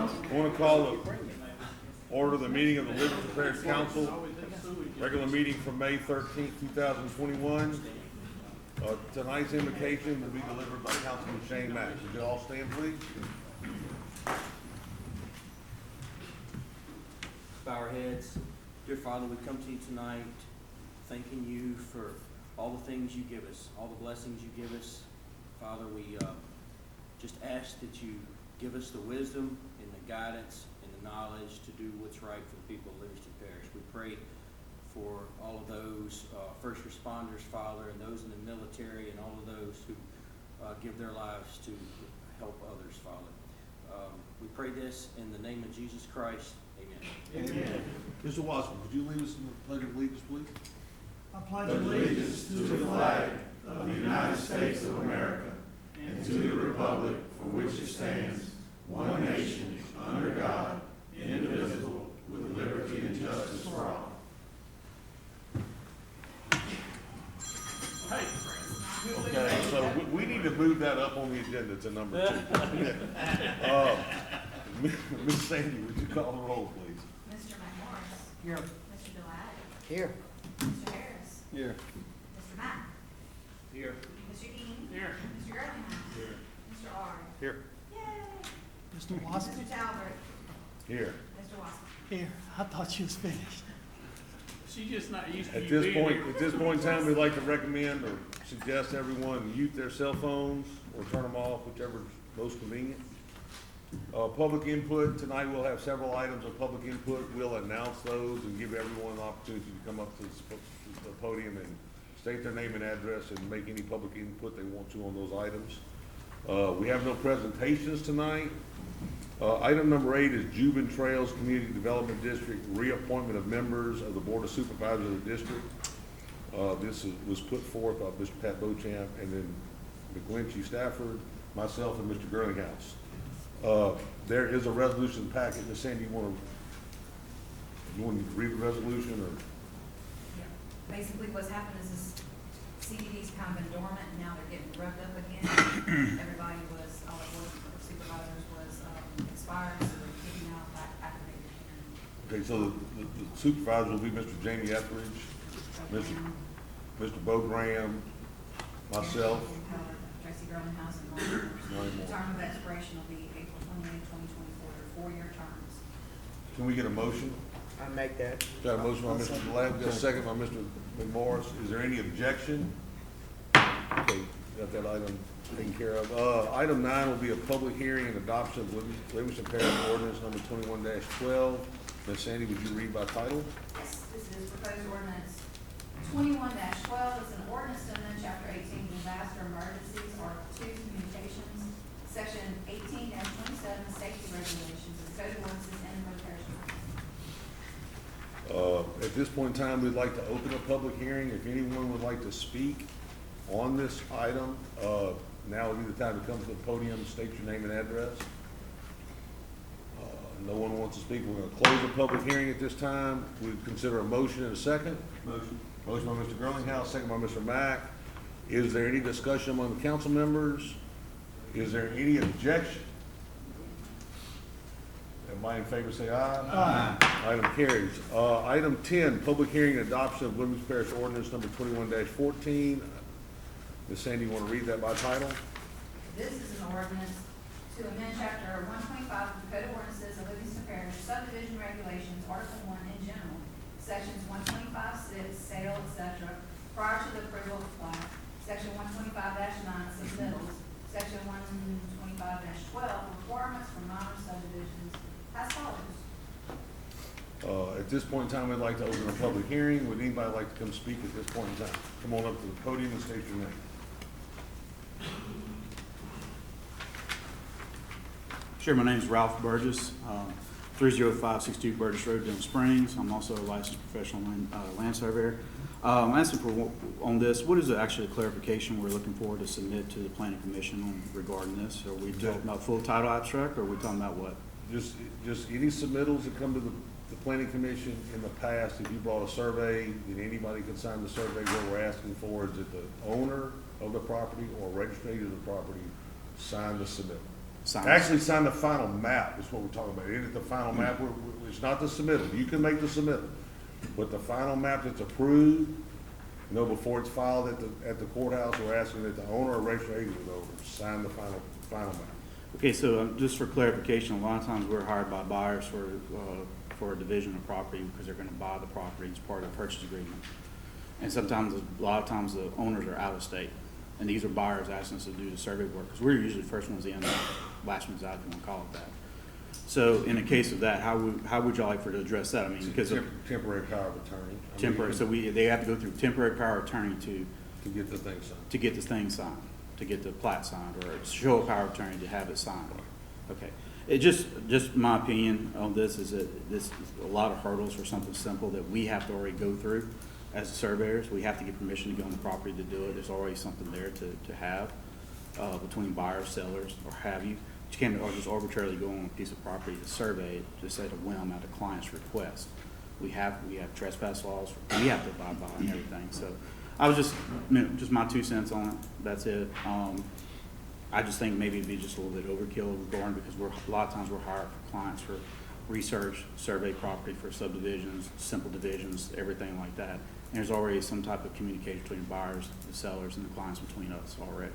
I want to call to order the meeting of the Livingston Parish Council, regular meeting from May 13th, 2021. Tonight's invocation will be delivered by Councilman Shane Mack. Would you all stand, please? Bow our heads. Dear Father, we come to you tonight thanking you for all the things you give us, all the blessings you give us. Father, we just ask that you give us the wisdom and the guidance and the knowledge to do what's right for the people of Livingston Parish. We pray for all of those first responders, Father, and those in the military and all of those who give their lives to help others, Father. We pray this in the name of Jesus Christ. Amen. Amen. Mr. Watson, could you lead us in the Pledge of Allegiance, please? I pledge allegiance to the flag of the United States of America and to the republic for which it stands, one nation, under God, indivisible, with liberty and justice for all. Okay, so we need to move that up on the agenda to number 2. Ms. Sandy, would you call the roll, please? Mr. McMorris. Here. Mr. Delay. Here. Mr. Harris. Here. Mr. Mack. Here. Mr. Dean. Here. Mr. Gurleyhouse. Here. Mr. Ard. Here. Yay. Mr. Watson. Mr. Talbert. Here. Mr. Watson. Here. I thought she was finished. She's just not used to At you this being point, here. at this point in time, we'd like to recommend or suggest everyone mute their cell phones or turn them off, whichever is most convenient. Public input, tonight we'll have several items of public input. We'll announce those and give everyone an opportunity to come up to the podium and state their name and address and make any public input they want to on those items. We have no presentations tonight. Item number 8 is Juban Trails Community Development District, reappointment of members of the Board of Supervisors of the district. This was put forth by Mr. Pat Beauchamp and then McGlinchey Stafford, myself, and Mr. Gurleyhouse. There is a resolution packet. Ms. Sandy, you want to read the resolution or? Yeah. Basically what's happened is this CDD's kind of been dormant and now they're getting revved up again. Everybody was, all the board of supervisors was expired, so they're getting out back activated again. Okay, so the supervisor will be Mr. Jamie Etheridge, Mr. Bo Graham, myself. Tracy Gurleyhouse and Ron. Nine more. The term of expiration will be April 28, 2024. They're 4-year terms. Can we get a motion? I make that. Got a motion by Mr. Delay, got a second by Mr. McMorris. Is there any objection? Okay, got that item taken care of. Item 9 will be a public hearing and adoption of Livingston Parish Ordinance number 21-12. Ms. Sandy, would you read by title? Yes, this is proposed ordinance 21-12. It's an ordinance to amend chapter 18 disaster emergencies, article 2 communications, section 18-27 safety regulations and code ordinances and for the parish. At this point in time, we'd like to open a public hearing. If anyone would like to speak on this item, now would be the time to come to the podium, state your name and address. No one wants to speak. We're going to close the public hearing at this time. We consider a motion and a second. Motion. Motion by Mr. Gurleyhouse, second by Mr. Mack. Is there any discussion among the council members? Is there any objection? Everybody in favor say aye. Aye. Item carries. Item 10, public hearing and adoption of Livingston Parish Ordinance number 21-14. Ms. Sandy, you want to read that by title? This is an ordinance to amend chapter 125 of the code of ordinances of Livingston Parish subdivision regulations, article 1 in general, sections 125-6, sale, etc., prior to the approval of plat, section 125-9, submittals, section 125-12, requirements for minor subdivisions, as follows. At this point in time, I'd like to open a public hearing. Would anybody like to come speak at this point in time? Come on up to the podium and state your name. Sure, my name is Ralph Burgess, 30562 Burgess Road, Denham Springs. I'm also a licensed professional land surveyor. I'm asking for, on this, what is actually the clarification we're looking for to submit to the planning commission regarding this? Are we talking about full title abstract, or are we talking about what? Just any submittals that come to the planning commission in the past. If you brought a survey, then anybody can sign the survey. What we're asking for is that the owner of the property or registrar of the property sign the submittal. sign. Actually, sign the final map is what we're talking about. It is the final map. It's not the submittal. You can make the submittal. But the final map that's approved, before it's filed at the courthouse, we're asking that the owner or registered agent of the owner sign the final map. Okay, so just for clarification, a lot of times we're hired by buyers for a division of property because they're gonna buy the property as part of the purchase agreement. And sometimes, a lot of times, the owners are out of state, and these are buyers asking us to do the survey work, because we're usually the first ones in, last ones out, if you wanna call it that. So in a case of that, how would y'all like for to address that? I mean, because of Temporary power of attorney. temporary, so they have to go through temporary power of attorney to get the thing signed. to get this thing signed, to get the plat signed, or show a power of attorney to have it signed. Okay. It just my opinion on this is that this is a lot of hurdles for something simple that we have to already go through as surveyors. We have to get permission to go on the property to do it. There's already something there to have between buyers, sellers, or have you. You can't just arbitrarily go on a piece of property to survey it just at a whim at a client's request. We have trespass laws, we have to abide by and everything. So I was just my 2 cents on it. That's it. I just think maybe it'd be just a little bit overkill regarding, because a lot of times we're hired for clients for research, survey property for subdivisions, simple divisions, everything like that. And there's already some type of communication between buyers, the sellers, and the clients between us already.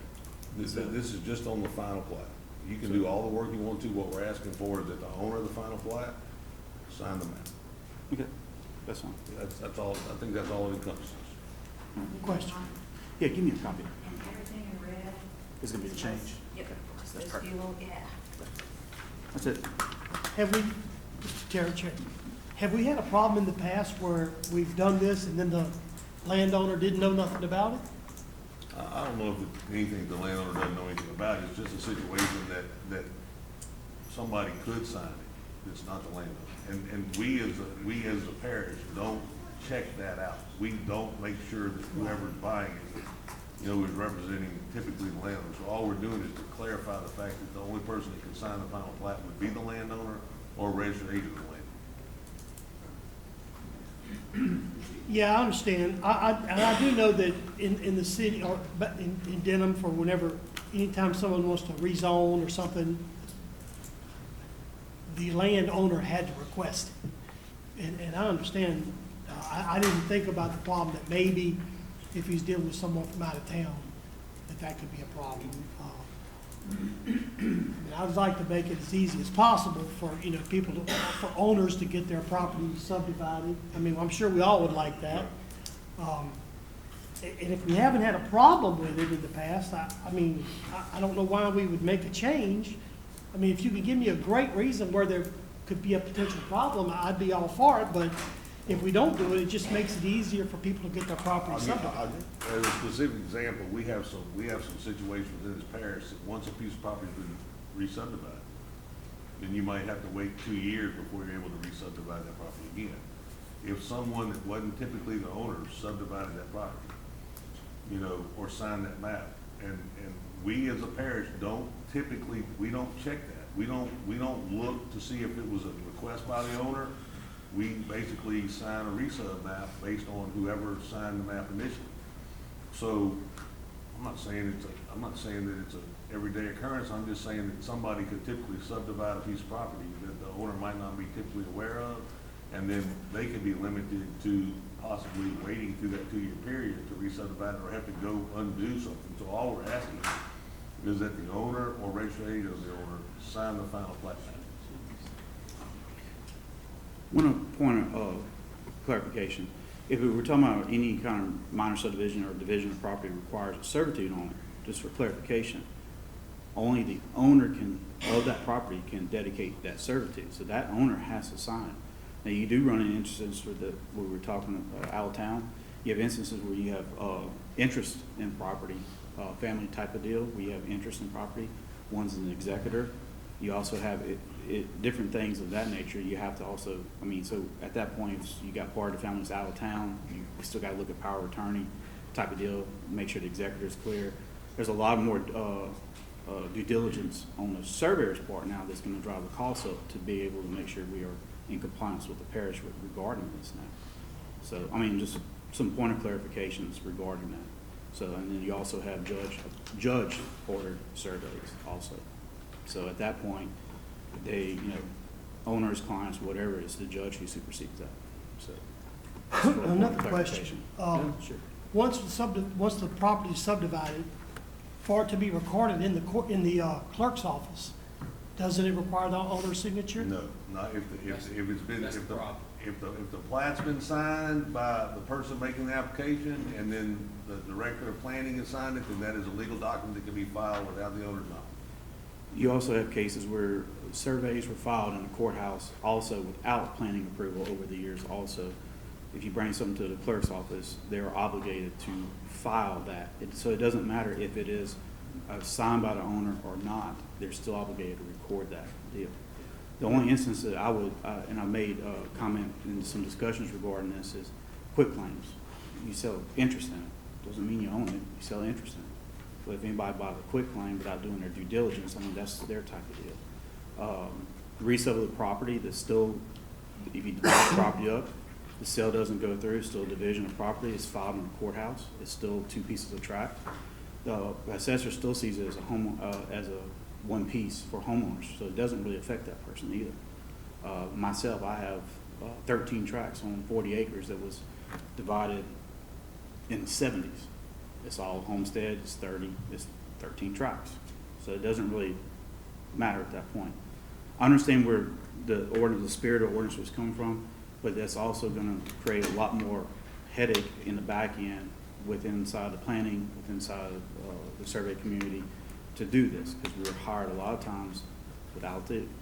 This is just on the final plat. You can do all the work you want to. What we're asking for is that the owner of the final plat sign the map. Okay, that's fine. That's all, I think that's all it encompasses. Question. Yeah, give me a copy. And everything in red. It's gonna be the change. Yep, just That's those perfect. few little, yeah. That's it. Have we, Mr. Chair, have we had a problem in the past where we've done this and then the landowner didn't know nothing about it? I don't know if it's anything the landowner doesn't know anything about. It's just a situation that somebody could sign it. It's not the landowner. And we as a parish don't check that out. We don't make sure that whoever's buying it, is representing typically the landowner. So all we're doing is to clarify the fact that the only person that can sign the final plat would be the landowner or registered agent of the landowner. Yeah, I understand. And I do know that in the city, or in Denham, for anytime someone wants to rezone or something, the landowner had to request it. And I understand, I didn't think about the problem that maybe if he's dealing with someone from out of town, that could be a problem. I would like to make it as easy as possible for, for owners to get their property subdivided. I mean, I'm sure we all would like that. And if we haven't had a problem with it in the past, I don't know why we would make a change. I mean, if you could give me a great reason where there could be a potential problem, I'd be all for it, but if we don't do it, it just makes it easier for people to get their property subdivided. As a specific example, we have some situations within this parish that once a piece of property's been re-subdivided, then you might have to wait 2 years before you're able to re-subdivide that property again. If someone that wasn't typically the owner subdivided that property, or signed that map, and we as a parish don't check that. We don't look to see if it was a request by the owner. We basically sign a resub map based on whoever signed the map initially. So I'm not saying that it's a everyday occurrence. I'm just saying that somebody could typically subdivide a piece of property that the owner might not be typically aware of, and then they could be limited to possibly waiting through that 2-year period to re-subdivide it or have to go undo something. So all we're asking is that the owner or registered agent of the owner sign the final plat. One point of clarification. If we were talking about any kind of minor subdivision or division of property requires a servitude on it, just for clarification, only the owner of that property can dedicate that servitude. So that owner has to sign it. Now, you do run into instances where we were talking out of town. You have instances where you have interest in property, family type of deal, where you have interest in property. One's an executor. You also have different things of that nature. You have to also, so at that point, if you got part of the family's out of town, you still got to look at power of attorney type of deal, make sure the executor is clear. There's a lot more due diligence on the surveyor's part now that's going to drive the cost up to be able to make sure we are in compliance with the parish regarding this now. So, just some point of clarifications regarding that. So, and then you also have judge ordered surveys also. So at that point, they, owners, clients, whatever it is, the judge who supersedes that, so. Another question. Yeah, sure. Once the property is subdivided, for it to be recorded in the clerk's office, doesn't it require the owner's signature? No, not if it's been, That's the problem. if the plat's been signed by the person making the application, and then the director of planning has signed it, then that is a legal document that can be filed without the owner's knowledge. You also have cases where surveys were filed in the courthouse also without planning approval over the years also. If you bring something to the clerk's office, they're obligated to file that. So it doesn't matter if it is signed by the owner or not, they're still obligated to record that deal. The only instance that I would, and I made a comment in some discussions regarding this, is quit claims. You sell interest in it, doesn't mean you own it, you sell interest in it. But if anybody buys a quit claim without doing their due diligence, I mean, that's their type of deal. Resale of the property, that's still, if you divide the property up, the sale doesn't go through, it's still a division of property, it's filed in the courthouse, it's still two pieces of tract. The assessor still sees it as a one piece for homeowners, so it doesn't really affect that person either. Myself, I have 13 tracts on 40 acres that was divided in the 70s. It's all homestead, it's 13 tracts. So it doesn't really matter at that point. I understand where the spirit of ordinance was coming from, but that's also gonna create a lot more headache in the back end inside the planning, inside the survey community to do this, because we were hired a lot of times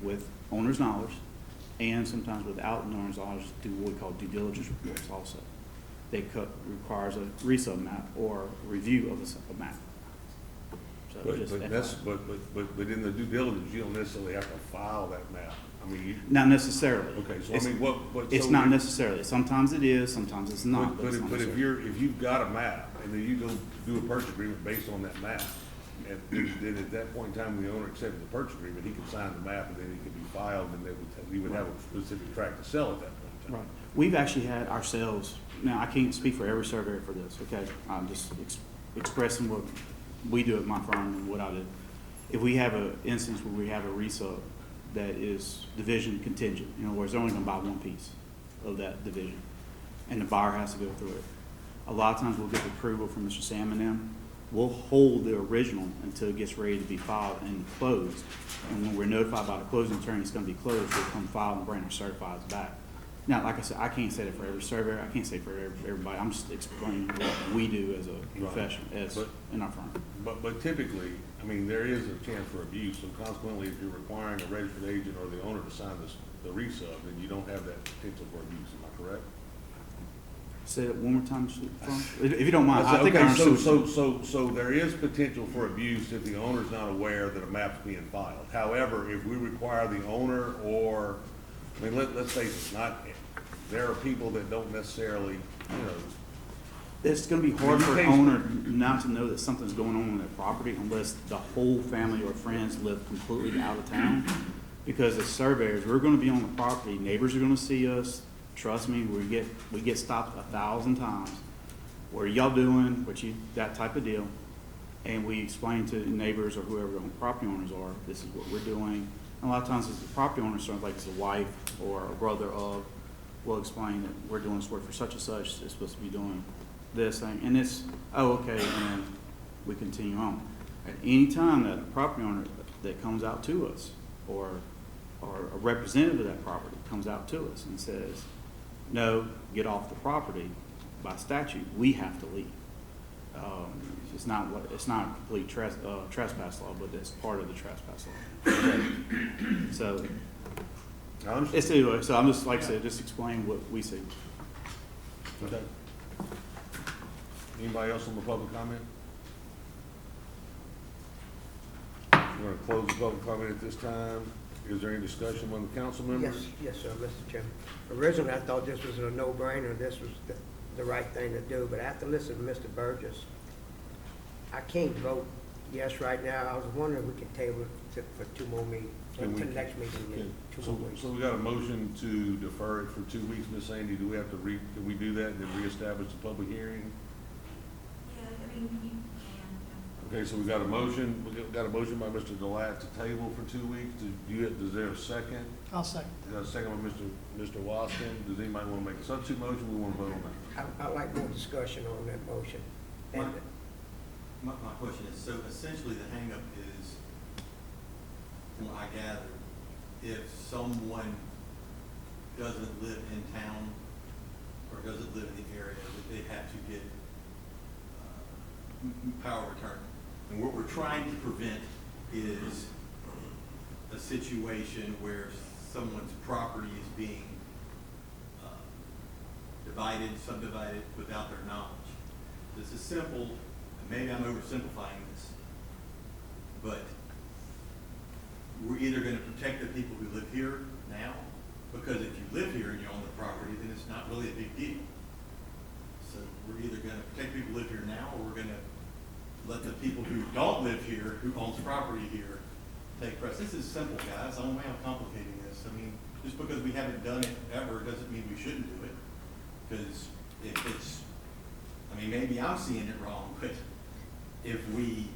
with owner's knowledge, and sometimes without owner's knowledge to do what we call due diligence reports also. They requires a resub map or a review of a map. So just But in the due diligence, you don't necessarily have to file that map. I mean, not necessarily. okay, so I mean, It's not necessarily. Sometimes it is, sometimes it's not. But it's not if necessary. you've got a map, and then you go do a purchase agreement based on that map, and then at that point in time, when the owner accepted the purchase agreement, he could sign the map, and then it could be filed, and we would have a specific tract to sell at that point in time. Right. We've actually had ourselves, now I can't speak for every surveyor for this, okay? I'm just expressing what we do at my firm and what I do. If we have an instance where we have a resub that is division contingent, in other words, they're only gonna buy one piece of that division, and the buyer has to go through it. A lot of times we'll get approval from Mr. Sam and them. We'll hold the original until it gets ready to be filed and closed. And when we're notified by the closing attorney it's gonna be closed, we'll come file and bring our certifieds back. Now, like I said, I can't say that for every surveyor, I can't say for everybody, I'm just explaining what we do as a profession, in our firm. But typically, I mean, there is a chance for abuse, so consequently, if you're requiring a registered agent or the owner to sign the resub, then you don't have that potential for abuse, am I correct? Say it one more time, Mr. Fong? If you don't mind, I think I Okay, understood. so there is potential for abuse if the owner's not aware that a map's being filed. However, if we require the owner or, I mean, let's face it, there are people that don't necessarily, It's gonna be hard for an owner not to know that something's going on their property unless the whole family or friends live completely out of town. Because as surveyors, we're gonna be on the property, neighbors are gonna see us, trust me, we get stopped 1,000 times. What are y'all doing, that type of deal. And we explain to neighbors or whoever the property owners are, this is what we're doing. And a lot of times it's the property owner, sort of like it's a wife or a brother of, will explain that we're doing this work for such and such, they're supposed to be doing this thing, and it's, oh, okay, and then we continue on. At any time that a property owner that comes out to us, or a representative of that property comes out to us and says, no, get off the property, by statute, we have to leave. It's not a complete trespass law, but it's part of the trespass law. So, I understand. it's anyway, so I'm just, like I said, just explain what we see. Okay. Anybody else on the public comment? We're gonna close the public comment at this time. Is there any discussion among the council members? Yes, sir, Mr. Chairman. Originally, I thought this was a no-brainer, this was the right thing to do, but after listening to Mr. Burgess, I can't vote yes right now. I was wondering if we could table it for 2 more meetings, to the next meeting in 2 more weeks. So we got a motion to defer it for 2 weeks, Ms. Sandy. Do we have to can we do that and then reestablish the public hearing? Yeah, I mean, you can. Okay, so we got a motion by Mr. Delat to table for 2 weeks. Does there a second? I'll second. Got a second by Mr. Wasson. Does anybody want to make a substitute motion? We want to vote on that. I'd like more discussion on that motion. And My question is, so essentially the hangup is, from what I gather, if someone doesn't live in town or doesn't live in the area, that they have to get power return. And what we're trying to prevent is a situation where someone's property is being subdivided without their knowledge. This is simple, and maybe I'm oversimplifying this, but we're either gonna protect the people who live here now, because if you live here and you own the property, then it's not really a big deal. So we're either gonna protect people who live here now, or we're gonna let the people who don't live here, who owns property here, take precedence. This is simple, guys. I don't know why I'm complicating this. I mean, just because we haven't done it ever doesn't mean we shouldn't do it. Because if it's, I mean, maybe I'm seeing it wrong, but if we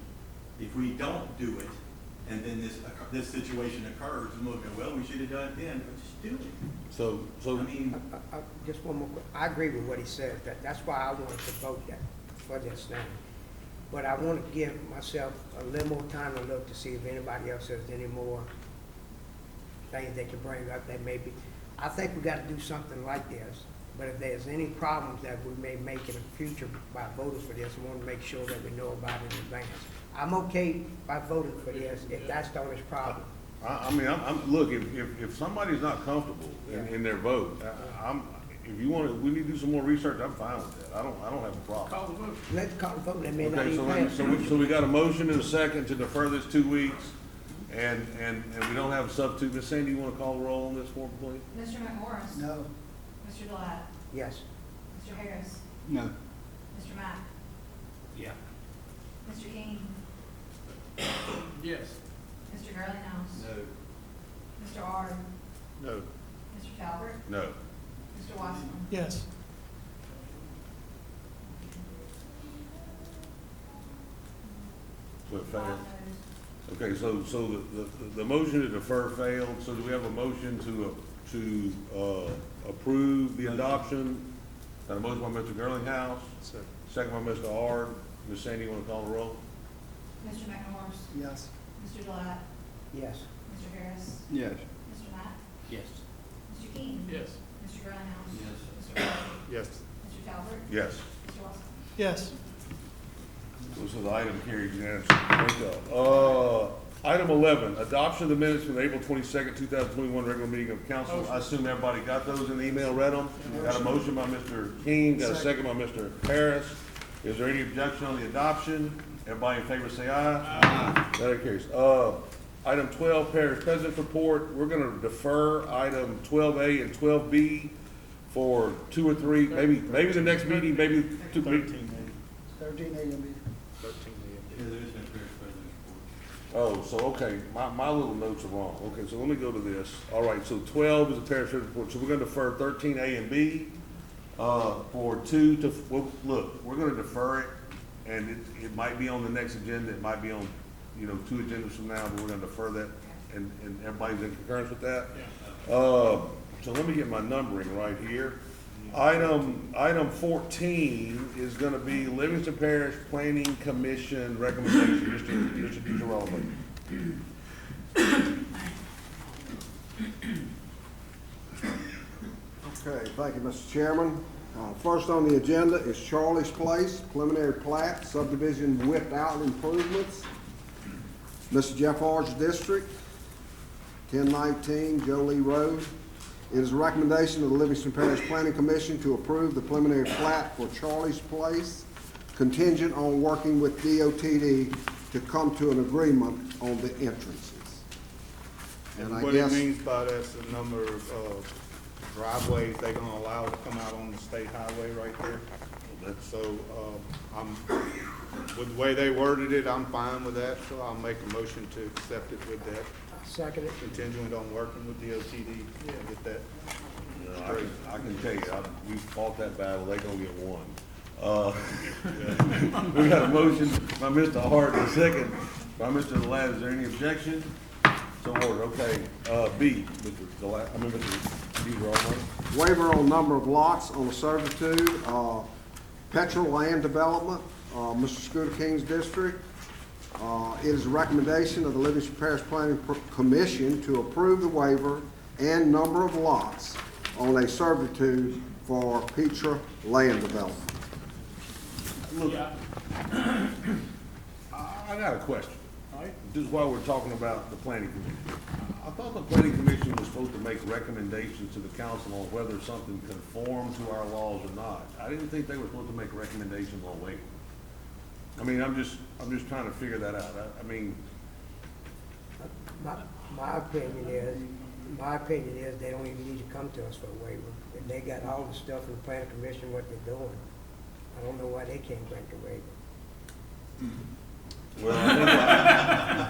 don't do it, and then this situation occurs, and we'll go, well, we should have done it then, but just do it. So, I mean, just one more, I agree with what he said, that's why I wanted to vote for this now. But I want to give myself a little more time to look to see if anybody else has any more things they can bring up that may be. I think we got to do something like this, but if there's any problems that we may make in the future by voting for this, we want to make sure that we know about it in advance. I'm okay by voting for this if that's the only problem. I mean, look, if somebody's not comfortable in their vote, if you want to, we need to do some more research, I'm fine with that. I don't have a problem. Call the vote. Let's call the vote, that may not Okay, even pass. so we got a motion and a second to defer this 2 weeks, and we don't have a substitute. Ms. Sandy, you want to call the roll on this for me, please? Mr. McMorris? No. Mr. Delat? Yes. Mr. Harris? No. Mr. Mack? Yeah. Mr. King? Yes. Mr. Gurley-House? no. Mr. Ard? No. Mr. Talbot? No. Mr. Watson? Yes. So it Five failed. noes. Okay, so the motion to defer failed, so do we have a motion to approve the adoption? Got a motion by Mr. Gurlinghouse, second by Mr. Ard. Ms. Sandy, you want to call the roll? Mr. McMorris? Yes. Mr. Delat? Yes. Mr. Harris? Yes. Mr. Mack? Yes. Mr. King? Yes. Mr. Gurley-House? Yes. Mr. Ard? Yes. Mr. Talbot? Yes. Mr. Watson? Yes. So the item carried unanimously. Thank you. Item 11, adoption of the minutes from the April 22nd, 2021 regular meeting of council. I assume everybody got those in the email, read them? Got a motion by Mr. King, got a second by Mr. Harris. Is there any objection on the adoption? Everybody in favor say aye. Aye. That carries. Item 12, Parish President's Report. We're gonna defer item 12A and 12B for 2 or 3, maybe the next meeting, maybe 2 meetings. 13 a.m. Yeah, there is no Parish President's Report. Oh, so, okay, my little notes are wrong. Okay, so let me go to this. All right, so 12 is a parish report, so we're gonna defer 13A and B, for 2 to, well, look, we're gonna defer it, and it might be on the next agenda, it might be on, 2 agendas from now, but we're gonna defer that, and everybody's in concurrence with that? So let me get my numbering right here. Item 14 is gonna be Livingston Parish Planning Commission recommendation. Mr. DiGirolamo. Okay, thank you, Mr. Chairman. First on the agenda is Charlie's Place, preliminary plat, subdivision whipped out improvements. Mr. Jeff R's district, 1019 Jolie Road. It is a recommendation of the Livingston Parish Planning Commission to approve the preliminary plat for Charlie's Place, contingent on working with DOTD to come to an agreement on the entrances. And I What guess, it means by that's the number of driveways they're gonna allow to come out on the state highway right there. So, with the way they worded it, I'm fine with that, so I'll make a motion to accept it with that, Second it. contingent on working with DOTD to get that. I can tell you, we fought that battle, they gonna get one. We got a motion by Mr. Hart, and a second by Mr. Delat. Is there any objection? So ordered. Okay, B, Mr. Delat, Mr. DeGarmo. Waiver on number of lots on a servitude, Petrol Land Development, Mr. Scooter King's district. It is a recommendation of the Livingston Parish Planning Commission to approve the waiver and number of lots on a servitude for Petra Land Development. Look, Yeah. I got a question. All right, this is why we're talking about the planning commission. I thought the planning commission was supposed to make recommendations to the council on whether something conformed to our laws or not. I didn't think they were supposed to make recommendations on waiver. I mean, I'm just trying to figure that out. I mean, My opinion is they don't even need to come to us for a waiver. And they got all the stuff in the planning commission, what they're doing. I don't know why they can't grant the waiver. well,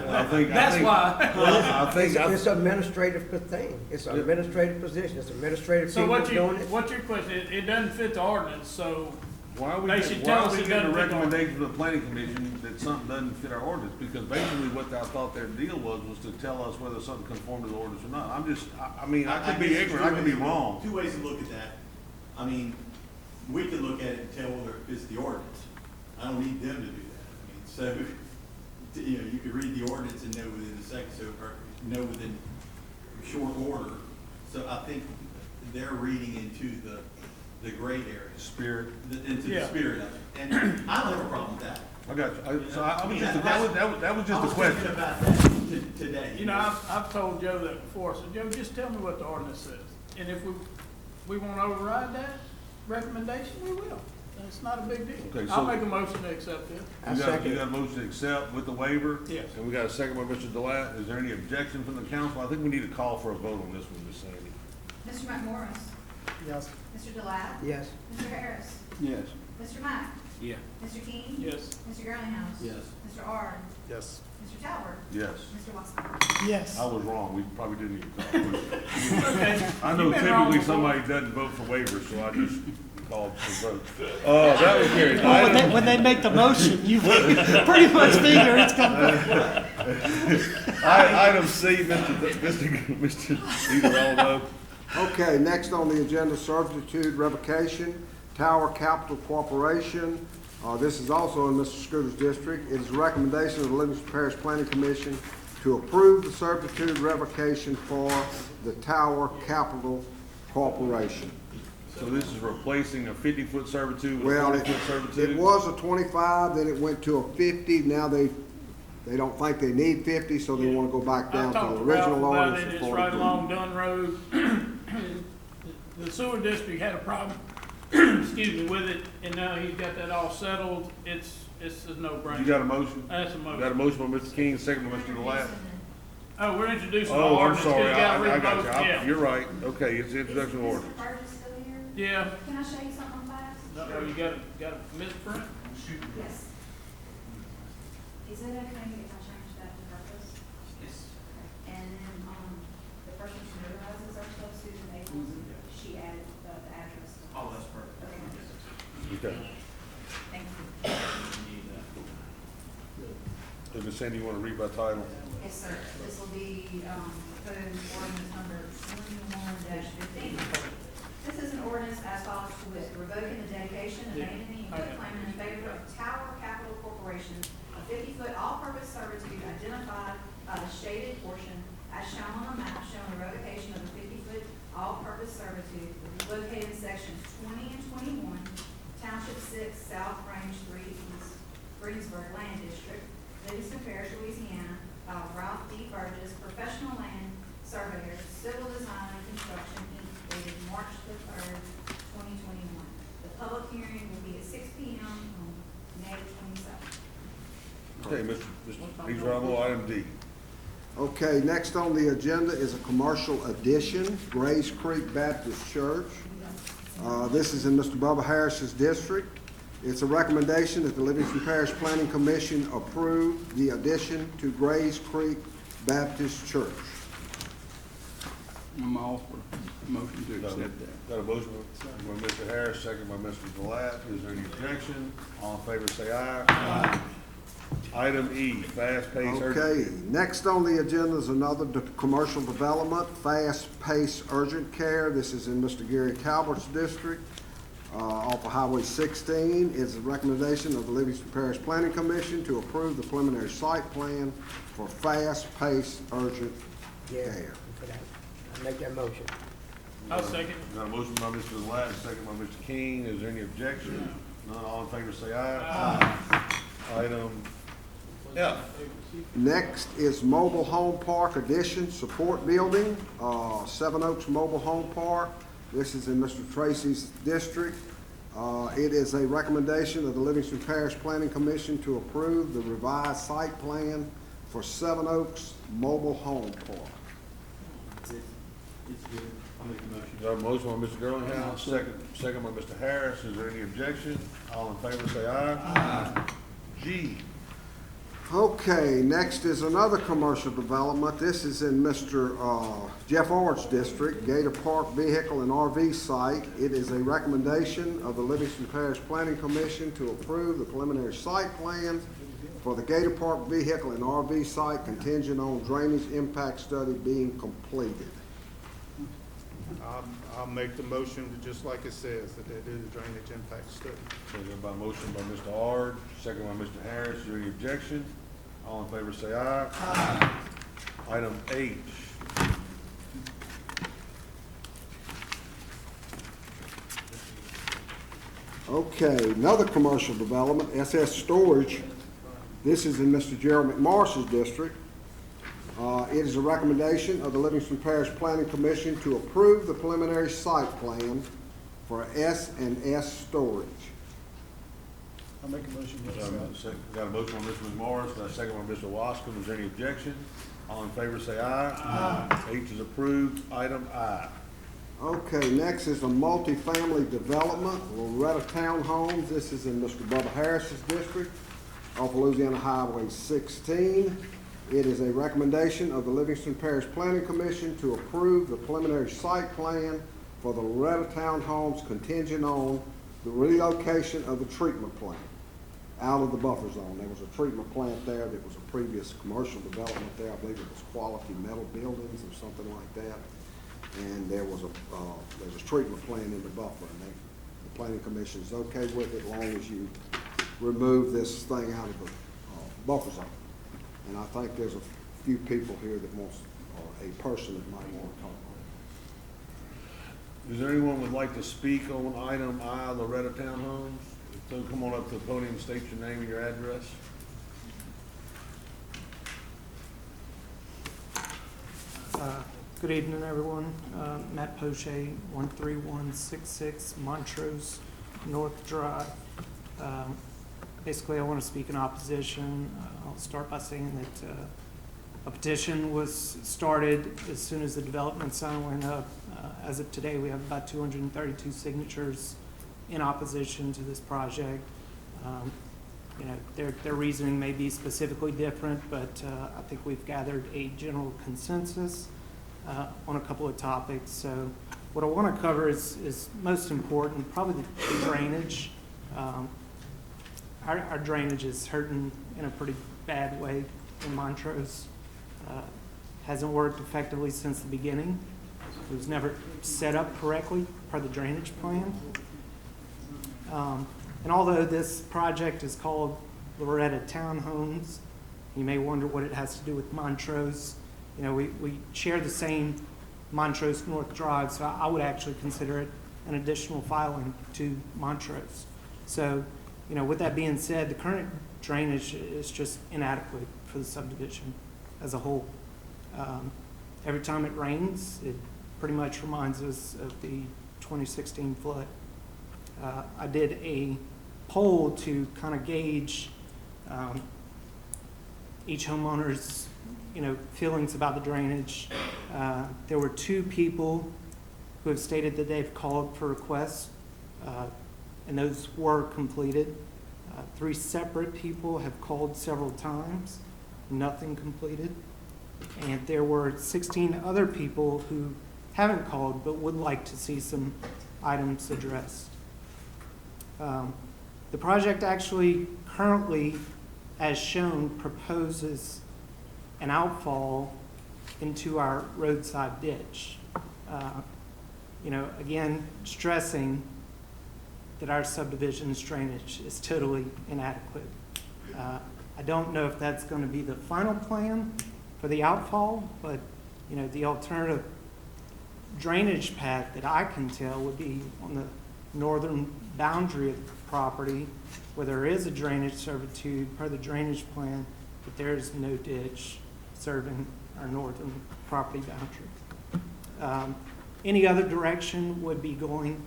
I think. That's why. Well, I think. It's an administrative thing. It's an administrative position. It's administrative So people doing it. what's your question? It doesn't fit the ordinance, so Why are we, They should why tell are us we it getting a doesn't fit our- recommendation from the planning commission that something doesn't fit our ordinance? Because basically what I thought their deal was to tell us whether something conformed to the ordinance or not. I mean, I could be guess ignorant, I could be wrong. Two ways to look at that. I mean, we could look at it and tell whether it's the ordinance. I don't need them to do that. I mean, so, you know, you could read the ordinance and know within the second, or know within short order. So I think they're reading into the gray area. Spirit. Into the Yeah. spirit of it. And I don't have a problem with that. I got you. So I was mean, just, that was just a I was question. thinking about that today. you know, I've told Joe that before. So Joe, just tell me what the ordinance says. And if we want to override that recommendation, we will. It's not a big deal. Okay, I'll so- make a motion to accept it. You got a motion to accept with the waiver? Yes. And we got a second by Mr. Delat. Is there any objection from the council? I think we need to call for a vote on this one, Ms. Sandy. Mr. McMorris? Yes. Mr. Delat? Yes. Mr. Harris? Yes. Mr. Mack? Yeah. Mr. King? Yes. Mr. Girlinghouse? Yes. Mr. Ard? Yes. Mr. Talbot? Yes. Mr. Watson? Yes. I was wrong. We probably didn't need to call. Okay. I know You've been wrong typically before. somebody doesn't vote for waivers, so I just called for vote. That was carried. Well, when they make the motion, you pretty much figure it's gonna. Item C, Mr. DeGarmo. Okay, next on the agenda, servitude revocation, Tower Capital Corporation. This is also in Mr. Scooter's district. It is a recommendation of the Livingston Parish Planning Commission to approve the servitude revocation for the Tower Capital Corporation. So this is replacing a 50-foot servitude with a Well, 40-foot servitude? it was a 25, then it went to a 50. Now they don't think they need 50, so they want to go back I down to talked the to Ralph original about ordinance it. of It's right 42. along Dunn Road. The sewer district had a problem, excuse me, with it, and now he's got that all settled. It's a no-brainer. You got a motion? That's a You got a motion. motion by Mr. King, second by Mr. Delat. Oh, we're introducing the Oh, I'm ordinance. 'cause sorry, you gotta read I got both. you. Yeah. You're right. Okay, it's the introduction order. Is Mr. Burgess still here? Yeah. Can I show you something fast? Oh, you got a misprint? Yes. Is it okay if I change that to purpose? Yes. And then, the person who notarizes our stuff, Susan Maples, she added the address. Oh, that's perfect. Okay. Okay. Thank you. Ms. Sandy, you want to read by title? Yes, sir. This will be, proposed ordinance number 21-15. This is an ordinance as follows to wit, revoking the dedication, abandoning, and quitclaiming in favor of Tower Capital Corporation, a 50-foot all-purpose servitude identified by the shaded portion as shown on the map showing the revocation of the 50-foot all-purpose servitude located in sections 20 and 21, Township 6, South Range 3 East, Greensburg Land District, Livingston Parish, Louisiana, by Ralph D. Burgess, professional land surveyor, civil design and construction, Inc., dated March the 3rd, 2021. The public hearing will be at 6 p.m. on May 27th. Okay, Mr. DeGarmo, item D. Okay, next on the agenda is a commercial addition, Grays Creek Baptist Church. This is in Mr. Bubba Harris's district. It's a recommendation that the Livingston Parish Planning Commission approve the addition to Grays Creek Baptist Church. I'm all for motion to accept that. Got a motion by Mr. Harris, second by Mr. Gilat. Is there any objection? All in favor say aye. Aye. Item E, fast-paced urgent. Okay, next on the agenda is another commercial development, fast-paced urgent care. This is in Mr. Gary Calvert's district, off of Highway 16. It's a recommendation of the Livingston Parish Planning Commission to approve the preliminary site plan for fast-paced urgent Yeah, care. for that. I'll make that motion. I'll second. Got a motion by Mr. Gilat, second by Mr. King. Is there any objection? None, all in favor say aye. Item F. Next is Mobile Home Park Addition Support Building, Seven Oaks Mobile Home Park. This is in Mr. Tracy's district. It is a recommendation of the Livingston Parish Planning Commission to approve the revised site plan for Seven Oaks Mobile Home Park. It's good. I'll make the motion. Got a motion by Mr. Girlinghouse, second by Mr. Harris. Is there any objection? All in favor say aye. Aye. G. Okay, next is another commercial development. This is in Mr. Jeff Ord's district, Gator Park Vehicle and RV Site. It is a recommendation of the Livingston Parish Planning Commission to approve the preliminary site plan for the Gator Park Vehicle and RV Site contingent on drainage impact study being completed. I'll make the motion, just like it says, that they do the drainage impact study. So there's a motion by Mr. Ard, second by Mr. Harris. Is there any objection? All in favor say aye. Aye. Item H. Okay, another commercial development, SS Storage. This is in Mr. Gerald McMorris's district. It is a recommendation of the Livingston Parish Planning Commission to approve the preliminary site plan for S&S Storage. I'll make a motion. Got a motion by Mr. McMorris, got a second by Mr. Wascom. Is there any objection? All in favor say aye. Aye. H is approved. Item I. Okay, next is a multifamily development, Loretta Townhomes. This is in Mr. Bubba Harris's district, off Louisiana Highway 16. It is a recommendation of the Livingston Parish Planning Commission to approve the preliminary site plan for the Loretta Townhomes contingent on the relocation of the treatment plant out of the buffer zone. There was a treatment plant there that was a previous commercial development there. I believe it was Quality Metal Buildings or something like that. And there was there's a treatment plant in the buffer, and the planning commission is okay with it as long as you remove this thing out of the buffer zone. And I think there's a few people here that wants, or a person that might want to talk on it. Is there anyone would like to speak on item I, Loretta Townhomes? So come on up to the podium, state your name and your address. Good evening, everyone. Matt Poche, 13166 Montrose North Drive. Basically, I want to speak in opposition. I'll start by saying that a petition was started as soon as the development sign went up. As of today, we have about 232 signatures in opposition to this project. You know, their reasoning may be specifically different, but I think we've gathered a general consensus on a couple of topics. So what I want to cover is most important, probably the drainage. Our drainage is hurting in a pretty bad way in Montrose. Hasn't worked effectively since the beginning. It was never set up correctly per the drainage plan. And although this project is called Loretta Townhomes, you may wonder what it has to do with Montrose. You know, we share the same Montrose North Drive, so I would actually consider it an additional filing to Montrose. So, you know, with that being said, the current drainage is just inadequate for the subdivision as a whole. Every time it rains, it pretty much reminds us of the 2016 flood. I did a poll to kind of gauge each homeowner's, you know, feelings about the drainage. There were 2 people who have stated that they've called for requests, and those were completed. 3 separate people have called several times, nothing completed. And there were 16 other people who haven't called, but would like to see some items addressed. The project actually currently, as shown, proposes an outfall into our roadside ditch. Again, stressing that our subdivision's drainage is totally inadequate. I don't know if that's going to be the final plan for the outfall, but, the alternative drainage path that I can tell would be on the northern boundary of the property where there is a drainage servitude per the drainage plan, but there is no ditch serving our northern property boundary. Any other direction would be going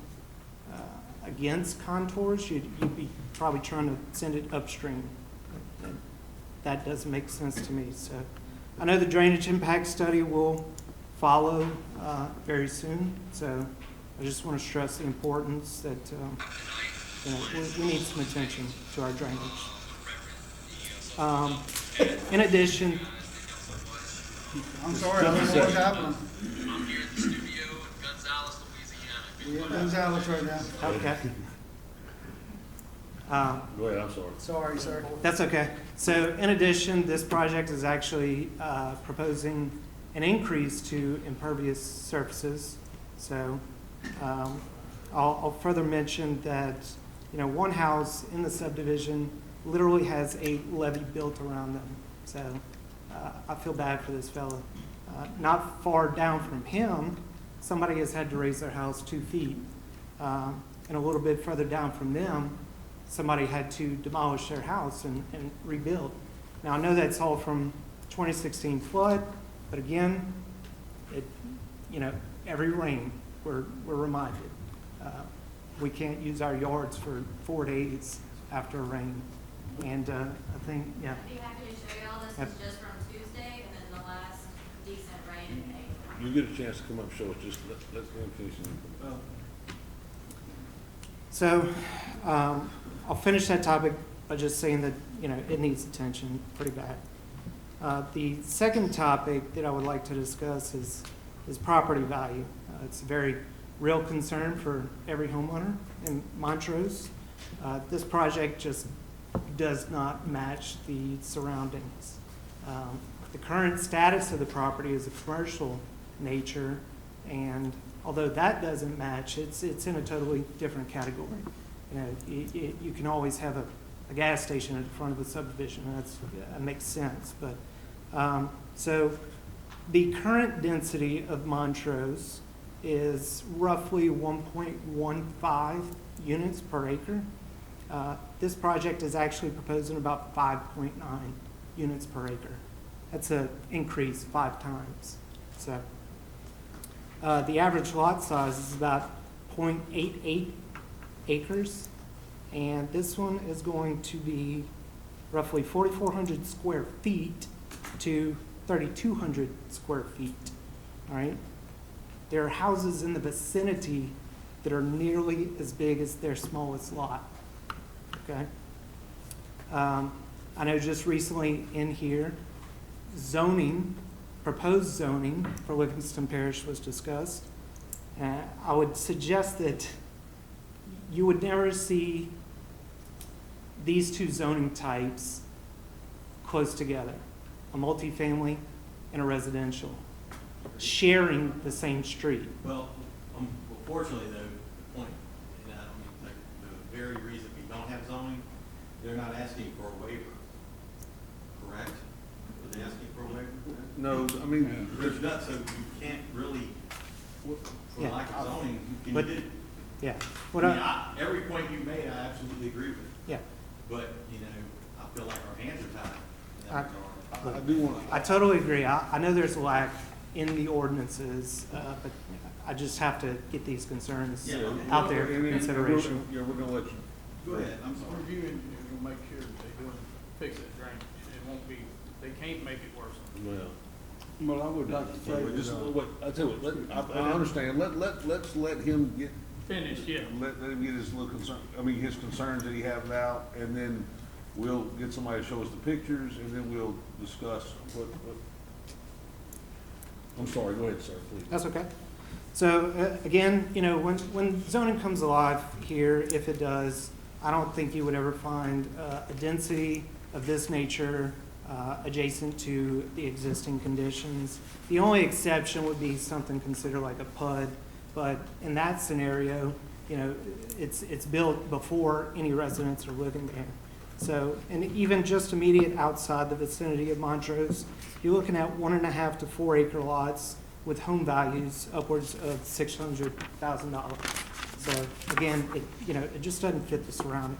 against contours. You'd be probably trying to send it upstream. That doesn't make sense to me. So I know the drainage impact study will follow very soon. So I just want to stress the importance that we need some attention to our drainage. In addition, I'm sorry, I don't know what's happening. I'm here at the studio in Gonzales, Louisiana. We're in Gonzales right now. okay. Go ahead, I'm sorry. Sorry, sir. That's okay. So in addition, this project is actually proposing an increase to impervious surfaces. So I'll further mention that, one house in the subdivision literally has a levee built around them. So I feel bad for this fellow. Not far down from him, somebody has had to raise their house 2 feet. And a little bit further down from them, somebody had to demolish their house and rebuild. Now, I know that's all from 2016 flood, but again, every rain, we're reminded. We can't use our yards for 4 days after a rain. And I think, yeah. I'd be happy to show you all this. Yep. Is just from Tuesday and then the last decent rain in April. You get a chance to come up and show us, just let's go and finish it. So I'll finish that topic by just saying that, it needs attention pretty bad. The second topic that I would like to discuss is property value. It's a very real concern for every homeowner in Montrose. This project just does not match the surroundings. The current status of the property is a commercial nature, and although that doesn't match, it's in a totally different category. You can always have a gas station at the front of a subdivision, and that makes sense. But so the current density of Montrose is roughly 1.15 units per acre. This project is actually proposing about 5.9 units per acre. That's an increase 5 times. So the average lot size is about 0.88 acres, and this one is going to be roughly 4,400 square feet to 3,200 square feet. All right. There are houses in the vicinity that are nearly as big as their smallest lot. Okay. I know just recently in here, proposed zoning for Livingston Parish was discussed. I would suggest that you would never see these two zoning types close together, a multifamily and a residential, sharing the same street. Well, fortunately though, the point, and I mean, like, the very reason we don't have zoning, they're not asking for a waiver, correct? Are they asking for a waiver? No, I mean, There's not, so you can't really, for Yeah. lack of zoning, you But- can do. Yeah. I What mean, I, every point you made, I absolutely agree with. yeah. But, I feel like our hands are tied in that regard. I do want I totally agree. I know there's a lack in the ordinances, but I just have to get these concerns Yeah. out there for consideration. Yeah, we're gonna let you. Go ahead, I'm sorry. Reviewing, will make sure that they do fix that drainage. It won't be, they can't make it worse. Well, Well, I would like to say, just, wait, I tell you what, I understand, let's let him get, Finished, yeah. let him get his little concern, his concerns that he has out, and then we'll get somebody to show us the pictures, and then we'll discuss what. I'm sorry, go ahead, sir, please. That's okay. So again, you know, when zoning comes alive here, if it does, I don't think you would ever find a density of this nature adjacent to the existing conditions. The only exception would be something considered like a PUD, but in that scenario, you know, it's built before any residents are living there. So, and even just immediate outside the vicinity of Montrose, you're looking at 1.5 to 4 acre lots with home values upwards of $600,000. So again, it just doesn't fit the surrounding.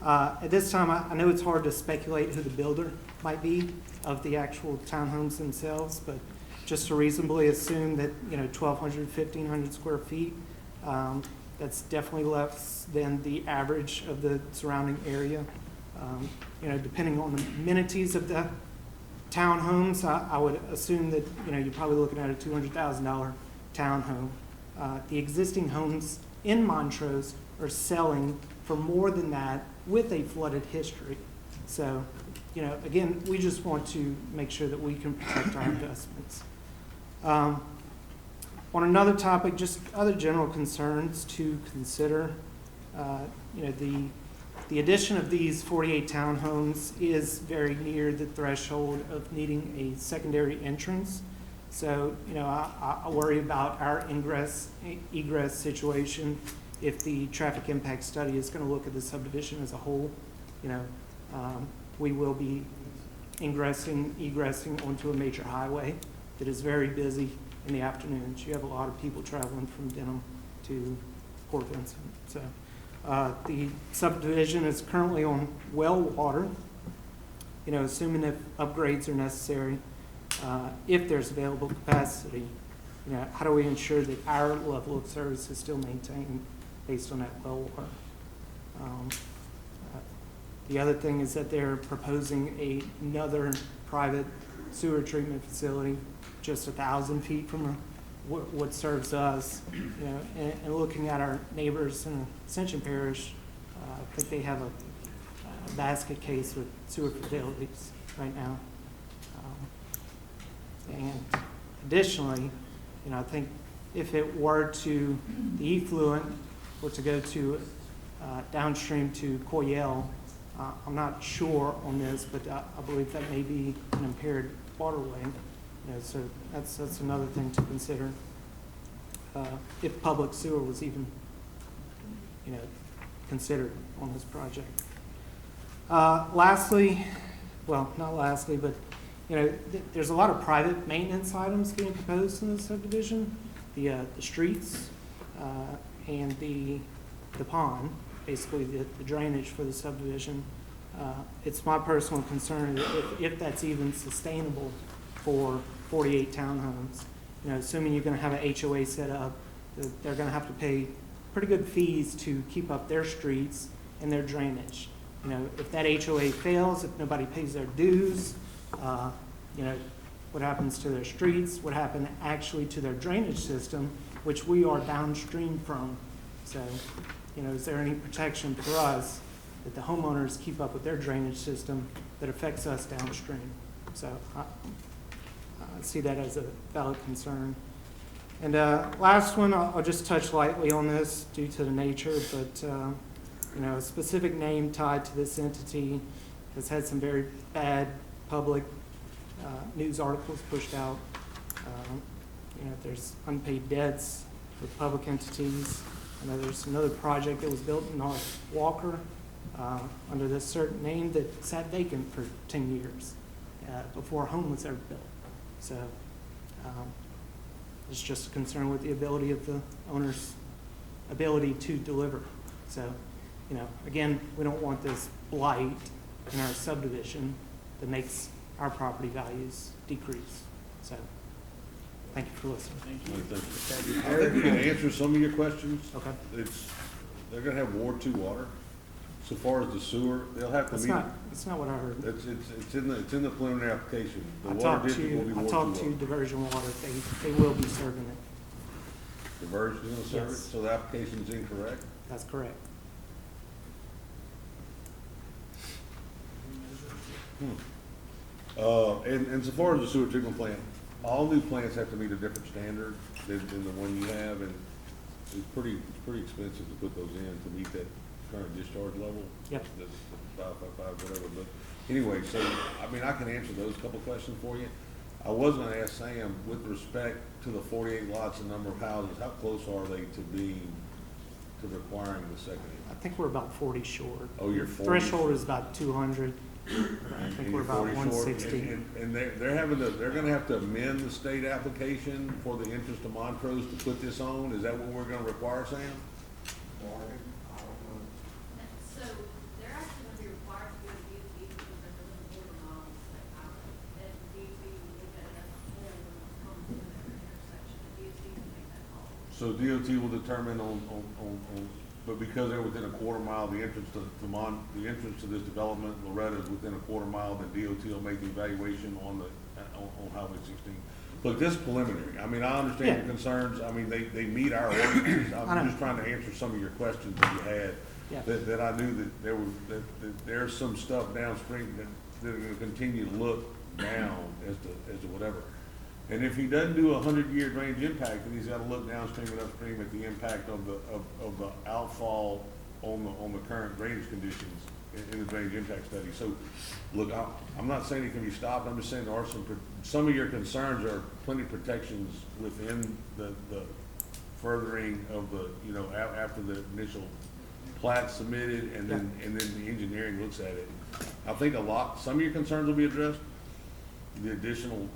At this time, I know it's hard to speculate who the builder might be of the actual townhomes themselves, but just to reasonably assume that, 1,200, 1,500 square feet, that's definitely less than the average of the surrounding area. Depending on the amenities of the townhomes, I would assume that, you're probably looking at a $200,000 townhome. The existing homes in Montrose are selling for more than that with a flooded history. So, again, we just want to make sure that we can protect our investments. On another topic, just other general concerns to consider. The addition of these 48 townhomes is very near the threshold of needing a secondary entrance. So, I worry about our egress situation if the traffic impact study is going to look at the subdivision as a whole. We will be egressing onto a major highway that is very busy in the afternoons. You have a lot of people traveling from Denham to Port Vincent. So the subdivision is currently on well water, assuming if upgrades are necessary, if there's available capacity, how do we ensure that our level of service is still maintained based on that well water? The other thing is that they're proposing another private sewer treatment facility just 1,000 feet from what serves us. And looking at our neighbors in Ascension Parish, I think they have a basket case with sewer facilities right now. And additionally, I think if it were to, the effluent were to go to downstream to Coyell, I'm not sure on this, but I believe that may be an impaired waterway. So that's another thing to consider. If public sewer was even, considered on this project. Lastly, well, not lastly, but there's a lot of private maintenance items being proposed in this subdivision. The streets and the pond, basically the drainage for the subdivision. It's my personal concern if that's even sustainable for 48 townhomes. Assuming you're going to have an HOA set up, they're going to have to pay pretty good fees to keep up their streets and their drainage. If that HOA fails, if nobody pays their dues, what happens to their streets, what happened actually to their drainage system, which we are downstream from. So, is there any protection for us that the homeowners keep up with their drainage system that affects us downstream? So I see that as a valid concern. And last one, I'll just touch lightly on this due to the nature, but a specific name tied to this entity has had some very bad public news articles pushed out. There's unpaid debts with public entities. I know there's another project that was built in North Walker under this certain name that sat vacant for 10 years before a home was ever built. So it's just a concern with the ability of the owner's ability to deliver. So, again, we don't want this blight in our subdivision that makes our property values decrease. So, thank you for listening. Thank you. I think we can answer some of your questions. Okay. They're gonna have Ward 2 water. So far as the sewer, they'll have to meet. That's not what I heard. It's in the preliminary application. The I water talked district will be to Ward 2 water. Diversion Water. They will be serving it. Diversion is gonna serve it, Yes. so the application's incorrect? That's correct. And so far as the sewer treatment plant, all new plants have to meet a different standard than the one you have, and it's pretty expensive to put those in to meet that current discharge level. Yep. The 555, whatever, but anyway, so, I mean, I can answer those couple questions for you. I was gonna ask Sam, with respect to the 48 lots and number of houses, how close are they to being, to requiring the second? I think we're about 40 short. Oh, you're 40. Threshold is about 200. I think we're about 160. And they're gonna have to amend the state application for the interest of Montrose to put this on? Is that what we're gonna require, Sam? So they're actually gonna be required to go to DOT because they're delivering border miles, like, and DOT will look at it as a whole when it comes to their intersection, DOT will make that call. So DOT will determine but because they're within a quarter mile, the entrance to this development, Loretta is within a quarter mile, then DOT will make the evaluation on Highway 16. Look, this is preliminary. I mean, I understand your concerns. I mean, they meet our ordinances. I'm just trying to answer some of your questions that you had. Yeah. That I knew that there's some stuff downstream that are gonna continue to look down as to whatever. And if he doesn't do a 100-year drainage impact, then he's gotta look downstream and upstream at the impact of the outfall on the current drainage conditions in the drainage impact study. So, look, I'm not saying it can be stopped, I'm just saying there are some of your concerns are plenty of protections within the furthering of the, after the initial plat submitted and then the engineering looks at it. I think some of your concerns will be addressed. The additional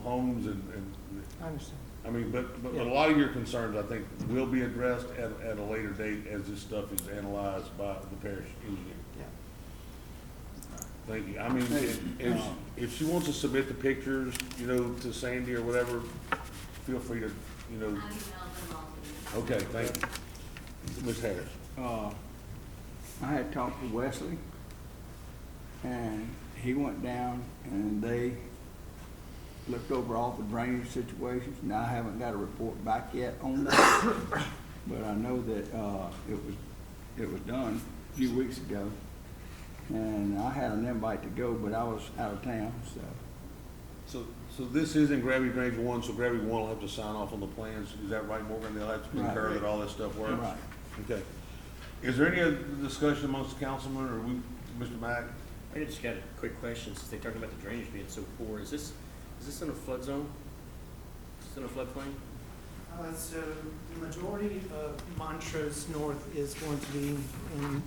homes and. I understand. I mean, but a lot of your concerns, I think, will be addressed at a later date as this stuff is analyzed by the parish engineer. Yeah. Thank you. I mean, if she wants to submit the pictures, to Sandy or whatever, feel free to, I emailed them all to you. okay, thank you. Ms. Harris. I had talked to Wesley, and he went down and they looked over all the drainage situations. Now, I haven't got a report back yet on that, but I know that it was done a few weeks ago. And I had an invite to go, but I was out of town, so. So this is in Gravity Drainage 1, so Gravity 1 will have to sign off on the plans. Is that right, Morgan? They'll have to concur that all that stuff works? Right. Okay. Is there any other discussion amongst the councilmen or Mr. Mack? I just got a quick question, since they talked about the drainage being so poor. Is this in a flood zone? Is this in a floodplain? So the majority of Montrose North is going to be in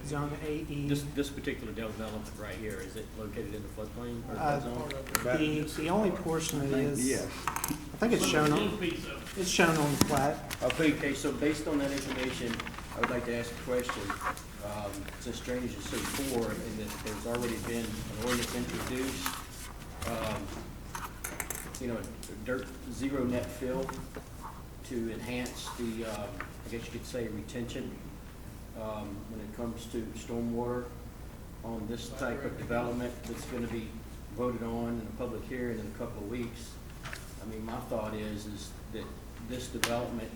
zone AE. This particular development right here, is it located in the floodplain or flood zone? The only portion of it is, Yes. I think it's shown on the plat. Okay, so based on that information, I would like to ask a question. Since drainage is so poor and that there's already been an ordinance introduced, dirt, zero net fill to enhance the, I guess you could say, retention when it comes to stormwater on this type of development that's gonna be voted on in a public hearing in a couple of weeks. I mean, my thought is that this development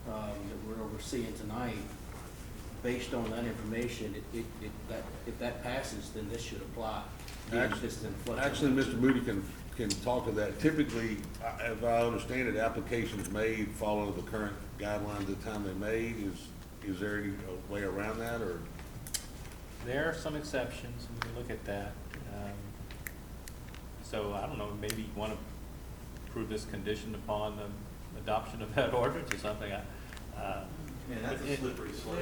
that we're overseeing tonight, based on that information, if that passes, then this should apply. Actually, Mr. Moody can talk to that. Typically, if I understand it, applications made follow the current guidelines at the time they're made. Is there any way around that, or? There are some exceptions, and we can look at that. So I don't know, maybe you want to approve this conditioned upon the adoption of that ordinance or something. That's a slippery slope.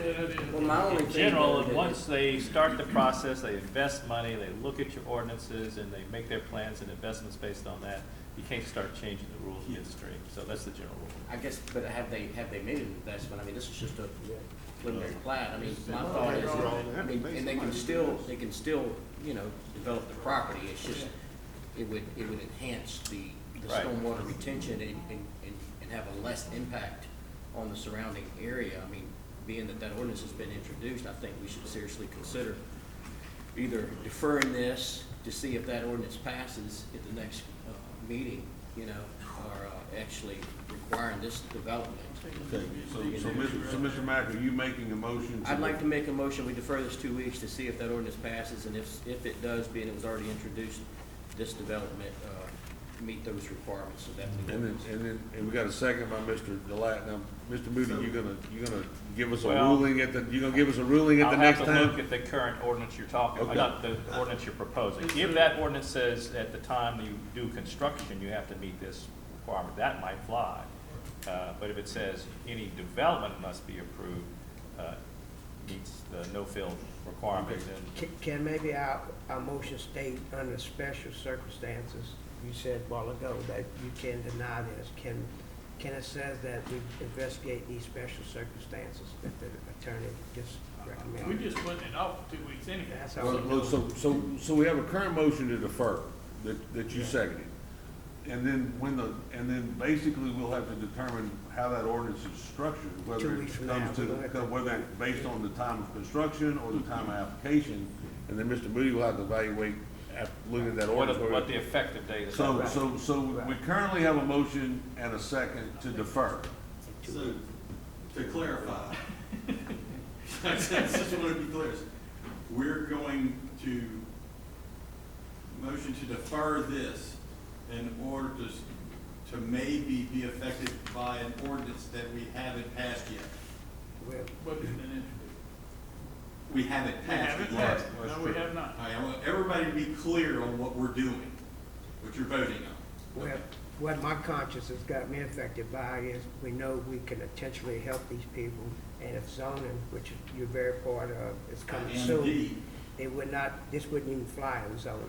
Well, my only In thing general, that- once they start the process, they invest money, they look at your ordinances, and they make their plans and investments based on that. You can't start changing the rules midstream, so that's the general rule. I guess, but have they made an investment? I mean, this is just a preliminary plat. I mean, my thought is, and they can still, develop the property. It's just, it would enhance the Right. stormwater retention and have a less impact on the surrounding area. I mean, being that ordinance has been introduced, I think we should seriously consider either deferring this to see if that ordinance passes at the next meeting, or actually requiring this development. Okay, so Mr. Mack, are you making a motion? I'd like to make a motion, we defer this 2 weeks to see if that ordinance passes, and if it does, being it was already introduced, this development meet those requirements of that. And we got a second by Mr. Delat. Now, Mr. Moody, you gonna give us a Well, ruling at the, you gonna give us a ruling at the next I'll have to time? look at the current ordinance you're talking, Okay. not the ordinance you're proposing. If that ordinance says at the time you do construction, you have to meet this requirement, that might fly. But if it says any development must be approved, meets the no-fill requirement, then Can maybe our motion state under special circumstances, you said a while ago that you can deny this, can it says that we investigate these special circumstances that the attorney just recommended? We just went it off for 2 weeks anyhow. That's how Well, we look, know. so we have a current motion to defer that you seconded. And then basically we'll have to determine how that ordinance is structured, 2 whether weeks it from comes to, now, we'll have to- whether it's based on the time of construction or the time of application. And then Mr. Moody will have to evaluate after looking at that ordinance. what the effective date is. So we currently have a motion and a second to defer. So, to clarify, I just want to be clear, we're going to motion to defer this in order to maybe be affected by an ordinance that we haven't passed yet. Well, But it's been introduced. We haven't We passed haven't it yet. passed it. No, we have not. All right, I want everybody to be clear on what we're doing, what you're voting on. Well, what my conscience has got me affected by is we know we can potentially help these people, and if zoning, which you're very part of, is coming soon, Indeed. it would not, this wouldn't even fly in zoning.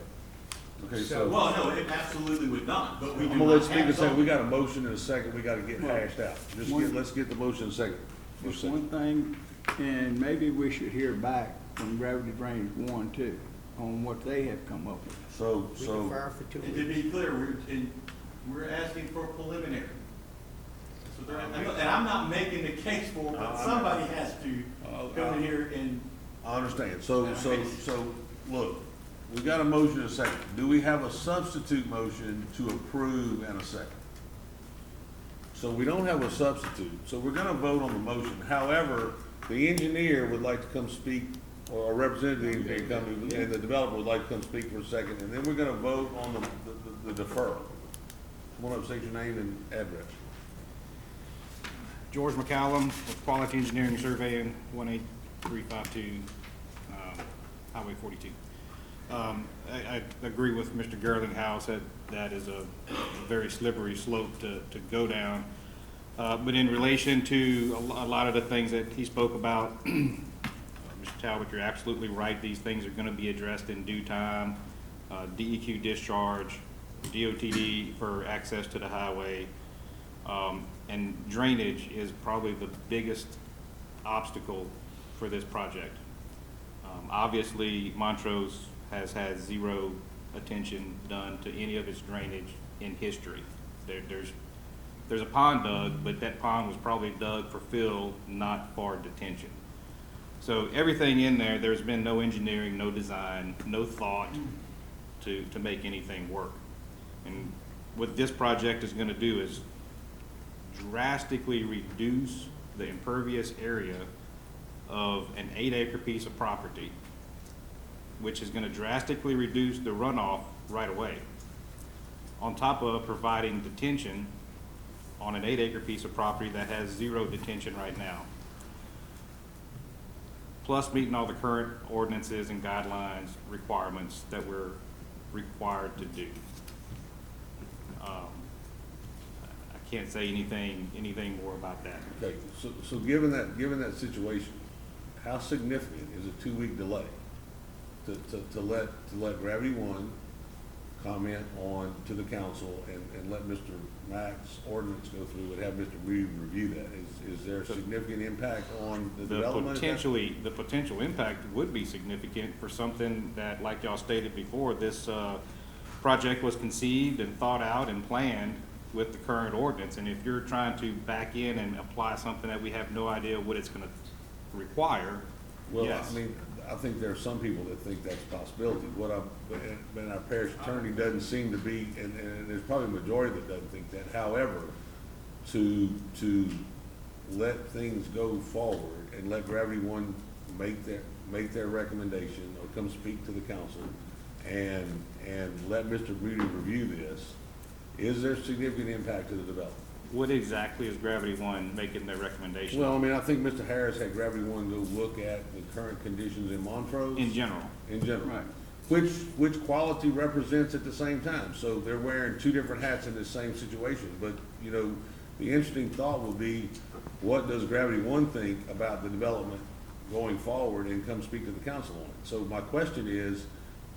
Okay, So- so Well, no, it absolutely would not, but we do I'm gonna let not Stephen have say, we zoning. got a motion and a second, we gotta get hashed out. Let's get the motion and second. Just one thing, and maybe we should hear back from Gravity Drainage 1, too, on what they have come up with. So, We so, defer for 2 And to weeks. be clear, we're asking for a preliminary. That's what they're, and I'm not making the case for it, but somebody has to come in here and, I understand. So, look, we got a motion and a second. Do we have a substitute motion to approve and a second? So we don't have a substitute, so we're gonna vote on the motion. However, the engineer would like to come speak, or a representative of the engineering company, and the developer would like to come speak for a second, and then we're gonna vote on the deferral. Come on up, state your name and address. George McCallum with Quality Engineering Surveying, 18352 Highway 42. I agree with Mr. Gerlinghouse that that is a very slippery slope to go down. But in relation to a lot of the things that he spoke about, Mr. Talbot, you're absolutely right. These things are going to be addressed in due time. DEQ discharge, DOTD for access to the highway, and drainage is probably the biggest obstacle for this project. Obviously, Montrose has had zero attention done to any of its drainage in history. There's a pond dug, but that pond was probably dug for fill, not for detention. So everything in there, there's been no engineering, no design, no thought to make anything work. And what this project is gonna do is drastically reduce the impervious area of an 8-acre piece of property, which is gonna drastically reduce the runoff right away, on top of providing detention on an 8-acre piece of property that has zero detention right now, plus meeting all the current ordinances and guidelines requirements that we're required to do. I can't say anything more about that. Okay, so given that situation, how significant is a 2-week delay to let Gravity One comment on to the council and let Mr. Mack's ordinance go through and have Mr. Reed review that? Is there a significant impact on the development? The potential impact would be significant for something that, like y'all stated before, this project was conceived and thought out and planned with the current ordinance. And if you're trying to back in and apply something that we have no idea what it's gonna require, Well, yes. I mean, I think there are some people that think that's a possibility. And our parish attorney doesn't seem to be, and there's probably a majority that doesn't think that. However, to let things go forward and let Gravity One make their recommendation or come speak to the council and let Mr. Rudy review this, Is there significant impact to the development? What exactly is Gravity One making their recommendation? Well, I mean, I think Mr. Harris had Gravity One go look at the current conditions in Montrose. In general? In general. Right. Which quality represents at the same time. So they're wearing two different hats in this same situation. But, you know, the interesting thought would be, what does Gravity One think about the development going forward, and come speak to the council on it? So my question is,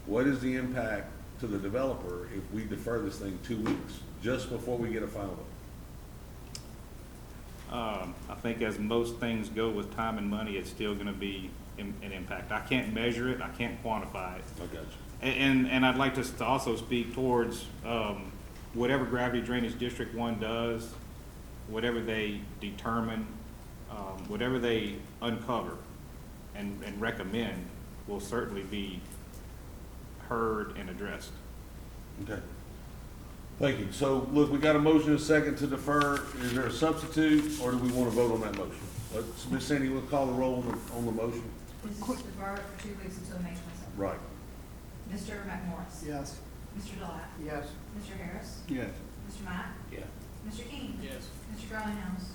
what is the impact to the developer if we defer this thing 2 weeks, just before we get a final vote? I think as most things go with time and money, it's still gonna be an impact. I can't measure it, I can't quantify it. I got you. And I'd like to also speak towards, whatever Gravity Drainage District One does, whatever they determine, whatever they uncover and recommend will certainly be heard and addressed. Okay. Thank you. So, look, we got a motion and a second to defer. Is there a substitute, or do we want to vote on that motion? Ms. Sandy, we'll call the roll on the motion. This is deferred for 2 weeks until May 27th. Right. Mr. McMorris. Yes. Mr. Delat. Yes. Mr. Harris. Yes. Mr. Matt. Yeah. Mr. King. Yes. Mr. Garlinghouse.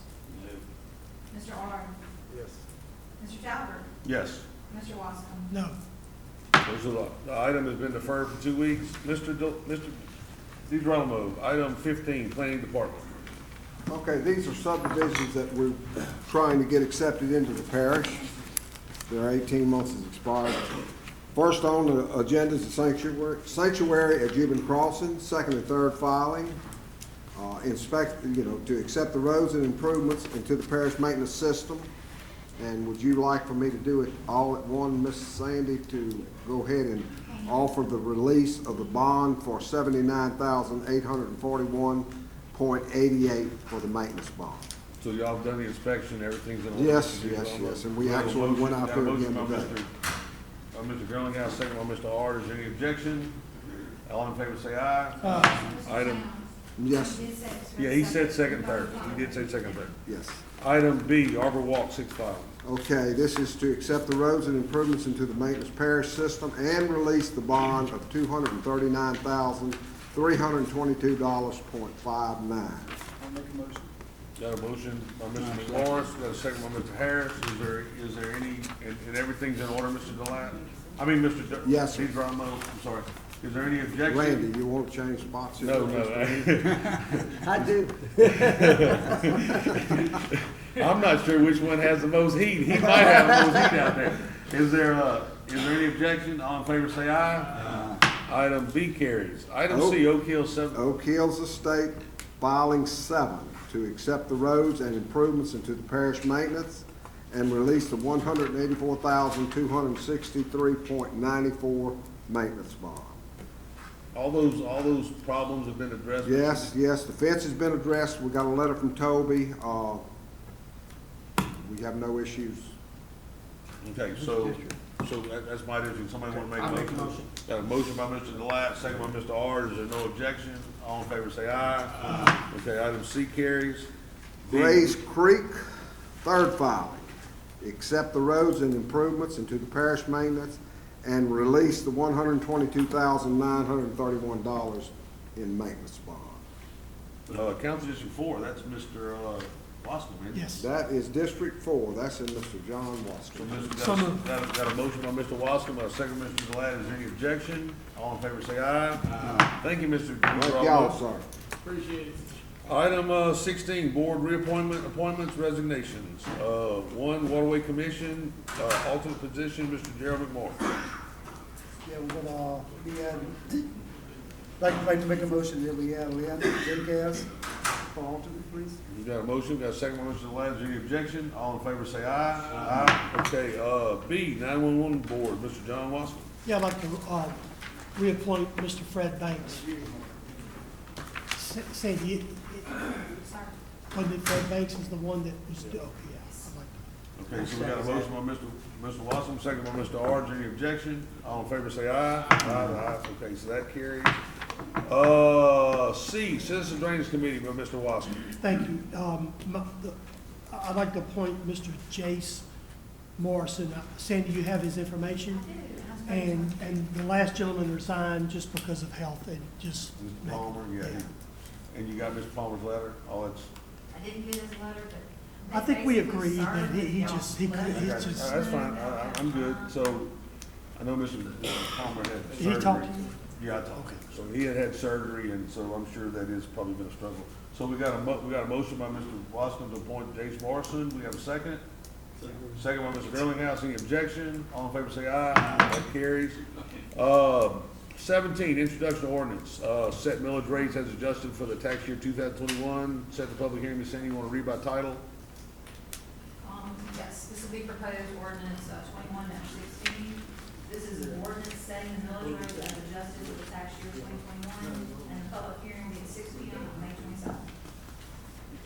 Mr. Ard. Yes. Mr. Talbert. Yes. Mr. Wascom. No. The item has been deferred for 2 weeks. Mr. DeGromo, item 15, Planning Department. Okay, these are subdivisions that we're trying to get accepted into the parish. Their 18 months has expired. First on the agenda is the sanctuary at Gibbon Crossing, second and third filing. To accept the roads and improvements into the parish maintenance system. And would you like for me to do it all at one, Miss Sandy, to go ahead and offer the release of the bond for $79,841.88 for the maintenance bond? So y'all have done the inspection, everything's in order? Yes, and we actually went out there again today. Mr. Girlinghouse, second by Mr. Ard. Is there any objection? All in favor say aye. Item, Yes, yeah, he said second, third. He did say second, third. yes. Item B, Arbor Walk, 6 filing. Okay, this is to accept the roads and improvements into the maintenance parish system and release the bond of $239,322.59. Got a motion by Mr. McMorris, got a second by Mr. Harris. Is there any, and everything's in order, Mr. Delat? I mean, Mr. Yes, sir. DeGromo, I'm sorry. Is there any objection? Randy, you want to change spots here? No. I do. I'm not sure which one has the most heat. He might have the most heat out there. Is there any objection? All in favor say aye. Item B carries. Item C, Oak Hill 7. Oak Hills Estate, filing 7, to accept the roads and improvements into the parish maintenance and release the $184,263.94 maintenance bond. All those problems have been addressed? Yes, the fence has been addressed. We got a letter from Toby. We have no issues. Okay, so that's my issue. Somebody want to make a motion? Got a motion by Mr. Delat, second by Mr. Ard. Is there no objection? All in favor say aye. Okay, item C carries. Grays Creek, third filing. Accept the roads and improvements into the parish maintenance and release the $122,931 in maintenance bond. Council District 4, that's Mr. Wascom, isn't it? Yes. That is District 4. That's in Mr. John So Wascom. got a motion by Mr. Wascom, a second by Mr. Delat. Is there any objection? All in favor say aye. Thank you, Mr. Thank y'all, sir. Appreciate it. Item 16, board appointments, resignations. 1, Waterway Commission, alternate position, Mr. Gerald McMorris. Yeah, we're gonna, like to make a motion that we add Leanna Jenkins for alternate, please. You got a motion, got a second by Mr. Delat. Is there any objection? All in favor say aye. Aye. Okay, B, 911 board, Mr. John Wascom. Yeah, I'd like to reappoint Mr. Fred Banks. Sandy, Sorry. wasn't it Fred Banks is the one that was, okay, yeah, I'd like to. Okay, so we got a motion by Mr. Wascom, second by Mr. Ard. Is there any objection? All in favor say aye. Aye. Okay, so that carries. C, Citizen Drainage Committee by Mr. Wascom. Thank you. I'd like to appoint Mr. Jace Morrison. Sandy, you have his information? And the last gentleman resigned just because of health and just. Mr. Palmer, yeah. And you got Mr. Palmer's letter, all that's, I didn't get his letter, but. I think we basically agreed that started he with just, y'all. he's that's just, fine, I'm good. So, I know Mr. Palmer had surgery. he talked to you? Yeah, I talked to Okay. him. So he had surgery, and so I'm sure that is probably been a struggle. So we got a motion by Mr. Wascom to appoint Jace Morrison. We have a second. Second by Mr. Girlinghouse. Any objection? All in favor say aye. That carries. 17, introduction to ordinance. Set millage rates as adjusted for the tax year 2021. Set the public hearing. Ms. Sandy, you want to read by title? Yes, this will be proposed ordinance 21-16. This is an ordinance setting the millage rate as adjusted for the tax year 2021, and the public hearing will be at 6 p.m. on May 27th.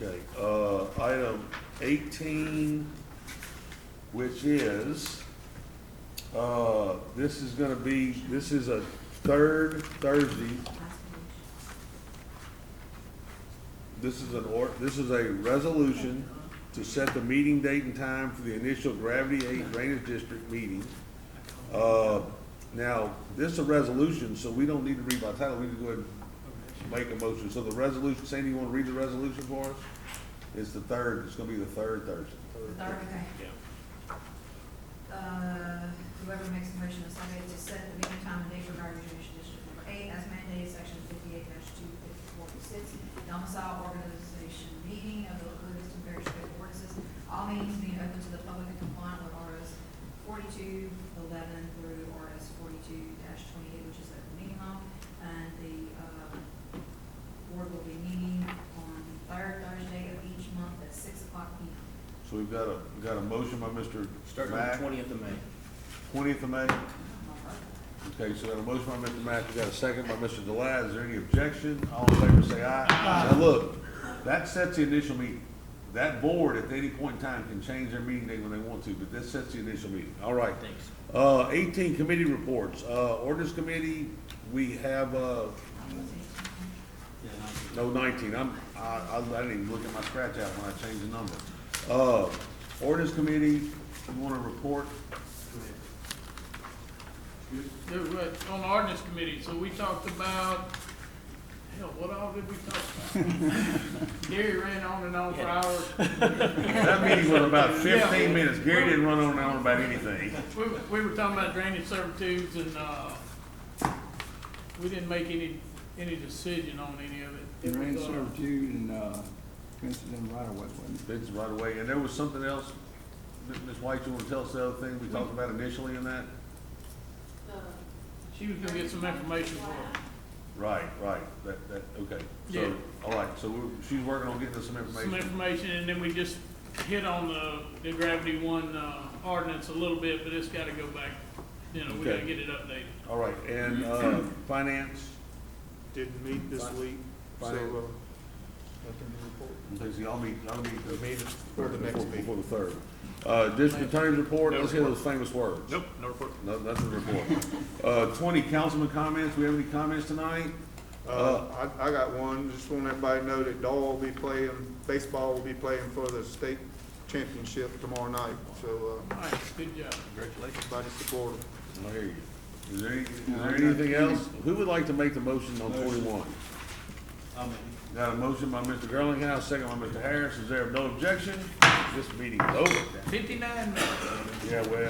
Okay, item 18, which is, this is a third Thursday. This is a resolution to set the meeting date and time for the initial Gravity 8 Drainage District meeting. Now, this is a resolution, so we don't need to read by title, we need to go ahead and make a motion. So the resolution, Sandy, you wanna read the resolution for us? It's the third, it's gonna be the third Thursday. Third, okay. Whoever makes the motion is subject to set the meeting time and date for Garbage District Number 8 as mandated, section 58-246, domicile organization meeting of the Livingston Parish Code of Ordinances. All meetings being open to the public and compliant with RS 4211 through RS 42-28, which is the meeting law. And the board will be meeting on the third Thursday of each month at 6 o'clock p.m. So we've got a motion by Mr. Starting on Mack. the 20th of May. 20th of May? Okay, so we got a motion by Mr. Mack, we got a second by Mr. Delat. Is there any objection? All in favor say aye. Now, look, that sets the initial meeting. That board, at any point in time, can change their meeting date when they want to, but this sets the initial meeting. All right. Thanks. 18, committee reports. Ordinance committee, we have, no, 19. I didn't even look at my scratch out when I changed the number. Ordinance committee, you want to report? On the ordinance committee, so we talked about, hell, what all did we talk about? Gary ran on and on for hours. That meeting was about 15 minutes. Gary didn't run on and on about anything. We were talking about drainage servitudes, and, we didn't make any decision on any of it. It Drain was, servitude and, fences in right away, wasn't it? It's right away. And there was something else, Ms. White, you want to tell us the other thing we talked about initially in that? She was gonna get some information for us. Right, okay. So, Yeah. all right, so she's working on getting us some information. Some information, and then we just hit on the Gravity 1, ordinance a little bit, but it's gotta go back, we Okay. gotta get it updated. All right, and, finance, Didn't meet this week, so, Fine. nothing to report. okay, so y'all meet For the next meeting. before the third. District attorney's report, let's hear those famous words. Nope, no report. No, nothing to report. 20, councilman comments, we have any comments tonight? I got one, just want everybody to know that baseball will be playing for the state championship tomorrow night, so, Nice, good job. Congratulations. everybody support them. I hear you. Is there anything else? Who would like to make the motion on 21? Got a motion by Mr. Girlinghouse, second by Mr. Harris. Is there no objection? This meeting is over. 59 minutes. Yeah, well.